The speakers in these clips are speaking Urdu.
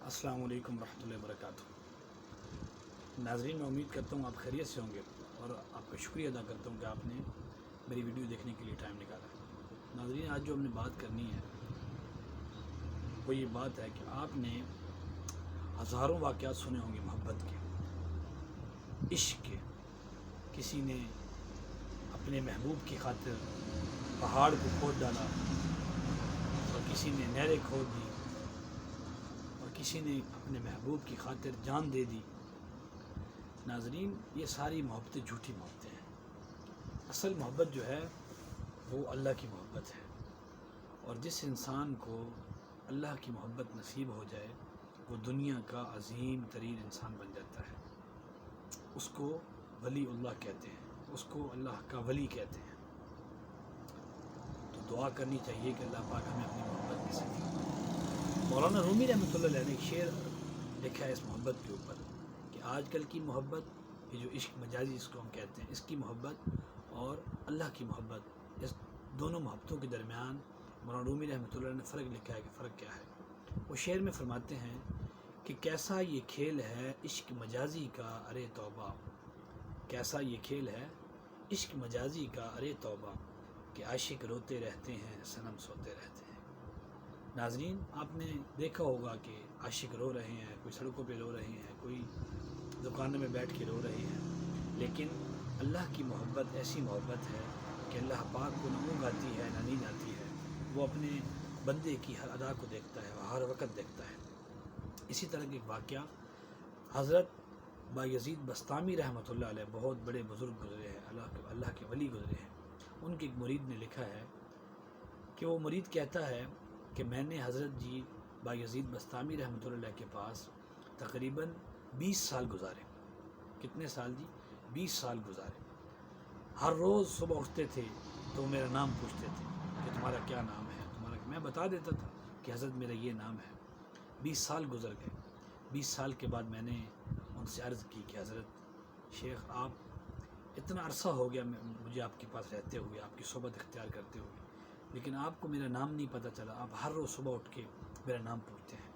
السلام علیکم ورحمۃ اللہ وبرکاتہ۔ ناظرین، میں امید کرتا ہوں آپ خیریت سے ہوں گے اور آپ کا شکریہ ادا کرتا ہوں کہ آپ نے میری ویڈیو دیکھنے کے لیے ٹائم نکالا۔ ناظرین، آج جو ہم نے بات کرنی ہے وہ یہ بات ہے کہ آپ نے ہزاروں واقعات سنے ہوں گے محبت کے، عشق کے۔ کسی نے اپنے محبوب کی خاطر پہاڑ کو کھود ڈالا، اور کسی نے نہریں کھود دی، اور کسی نے اپنے محبوب کی خاطر جان دے دی۔ ناظرین، یہ ساری محبتیں جھوٹی محبتیں ہیں۔ اصل محبت جو ہے وہ اللہ کی محبت ہے، اور جس انسان کو اللہ کی محبت نصیب ہو جائے وہ دنیا کا عظیم ترین انسان بن جاتا ہے۔ اس کو ولی اللہ کہتے ہیں، اس کو اللہ کا ولی کہتے ہیں۔ تو دعا کرنی چاہیے کہ اللہ پاک ہمیں اپنی محبت نصیب فرمائے۔ مولانا رومی رحمۃ اللہ علیہ نے ایک شعر لکھا ہے اس محبت کے اوپر کہ آج کل کی محبت، یہ جو عشق مجازی اس کو ہم کہتے ہیں، اس کی محبت اور اللہ کی محبت، اس دونوں محبتوں کے درمیان مولانا رومی رحمۃ اللہ علیہ نے فرق لکھا ہے کہ فرق کیا ہے۔ وہ شعر میں فرماتے ہیں کہ کیسا یہ کھیل ہے عشق مجازی کا ارے توبہ، کیسا یہ کھیل ہے عشق مجازی کا ارے توبہ، کہ عاشق روتے رہتے ہیں صنم سوتے رہتے ہیں۔ ناظرین، آپ نے دیکھا ہوگا کہ عاشق رو رہے ہیں، کوئی سڑکوں پہ رو رہے ہیں، کوئی دکانوں میں بیٹھ کے رو رہے ہیں، لیکن اللہ کی محبت ایسی محبت ہے کہ اللہ پاک کو نہ اونگ آتی ہے نہ نیند آتی ہے۔ وہ اپنے بندے کی ہر ادا کو دیکھتا ہے، وہ ہر وقت دیکھتا ہے۔ اسی طرح کے ایک واقعہ حضرت بایزید بسطامی رحمۃ اللہ علیہ، بہت بڑے بزرگ گزرے ہیں، اللہ کے ولی گزرے ہیں۔ ان کے ایک مرید نے لکھا ہے کہ وہ مرید کہتا ہے کہ میں نے حضرت جی بایزید بسطامی رحمۃ اللہ علیہ کے پاس تقریباً 20 سال گزارے۔ کتنے سال جی؟ 20 سال گزارے۔ ہر روز صبح اٹھتے تھے تو میرا نام پوچھتے تھے کہ تمہارا کیا نام ہے، میں بتا دیتا تھا کہ حضرت میرا یہ نام ہے۔ 20 سال گزر گئے۔ 20 سال کے بعد میں نے ان سے عرض کی کہ حضرت شیخ، آپ اتنا عرصہ ہو گیا مجھے آپ کے پاس رہتے ہوئے، آپ کی صحبت اختیار کرتے ہوئے، لیکن آپ کو میرا نام نہیں پتہ چلا، آپ ہر روز صبح اٹھ کے میرا نام پوچھتے ہیں۔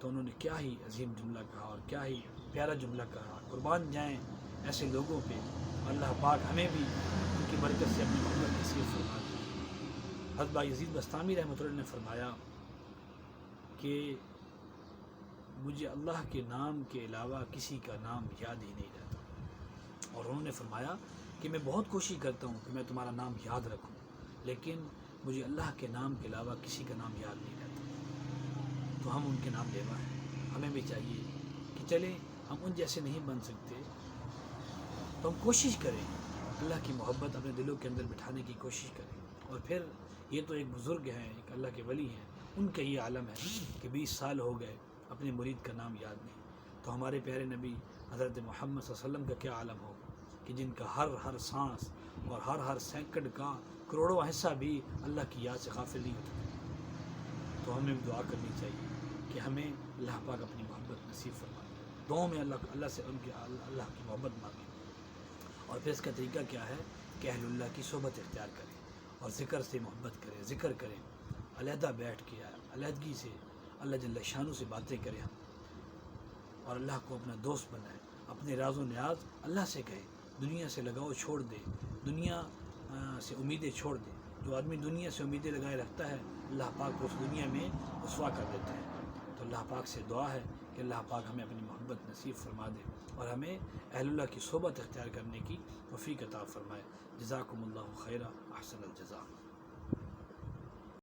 تو انہوں نے کیا ہی عظیم جملہ کہا اور کیا ہی پیارا جملہ کہا۔ قربان جائیں ایسے لوگوں پہ، اللہ پاک ہمیں بھی ان کی برکت سے اپنی محبت نصیب فرما دے۔ حضرت بایزید بسطامی رحمۃ اللہ نے فرمایا کہ مجھے اللہ کے نام کے علاوہ کسی کا نام یاد ہی نہیں رہتا، اور انہوں نے فرمایا کہ میں بہت کوشش کرتا ہوں کہ میں تمہارا نام یاد رکھوں، لیکن مجھے اللہ کے نام کے علاوہ کسی کا نام یاد نہیں رہتا۔ تو ہم ان کے نام لیوا ہیں، ہمیں بھی چاہیے کہ چلیں، ہم ان جیسے نہیں بن سکتے تو ہم کوشش کریں، اللہ کی محبت اپنے دلوں کے اندر بٹھانے کی کوشش کریں۔ اور پھر یہ تو ایک بزرگ ہیں، ایک اللہ کے ولی ہیں، ان کا یہ عالم ہے کہ 20 سال ہو گئے اپنے مرید کا نام یاد نہیں۔ تو ہمارے پیارے نبی حضرت محمد صلی اللہ علیہ وسلم کا کیا عالم ہوگا کہ جن کا ہر سانس اور ہر سینکڑ کا کروڑوں حصہ بھی اللہ کی یاد سے غافل نہیں ہوتا۔ تو ہمیں بھی دعا کرنی چاہیے کہ ہمیں اللہ پاک اپنی محبت نصیب فرمائے۔ دعاؤں میں اللہ سے اللہ کی محبت مانگیں۔ اور پھر اس کا طریقہ کیا ہے کہ اہل اللہ کی صحبت اختیار کریں اور ذکر سے محبت کریں، ذکر کریں، علیحدہ بیٹھ کے علیحدگی سے اللہ جل شانہ سے باتیں کریں ہم، اور اللہ کو اپنا دوست بنائیں، اپنے راز و نیاز اللہ سے کہیں، دنیا سے لگاؤ چھوڑ دیں، دنیا سے امیدیں چھوڑ دیں۔ جو آدمی دنیا سے امیدیں لگائے رکھتا ہے اللہ پاک کو اس دنیا میں رسوا کر دیتا ہے۔ تو اللہ پاک سے دعا ہے کہ اللہ پاک ہمیں اپنی محبت نصیب فرما دے اور ہمیں اہل اللہ کی صحبت اختیار کرنے کی توفیق عطا فرمائے۔ جزاکم اللہ خیرا، احسن الجزا۔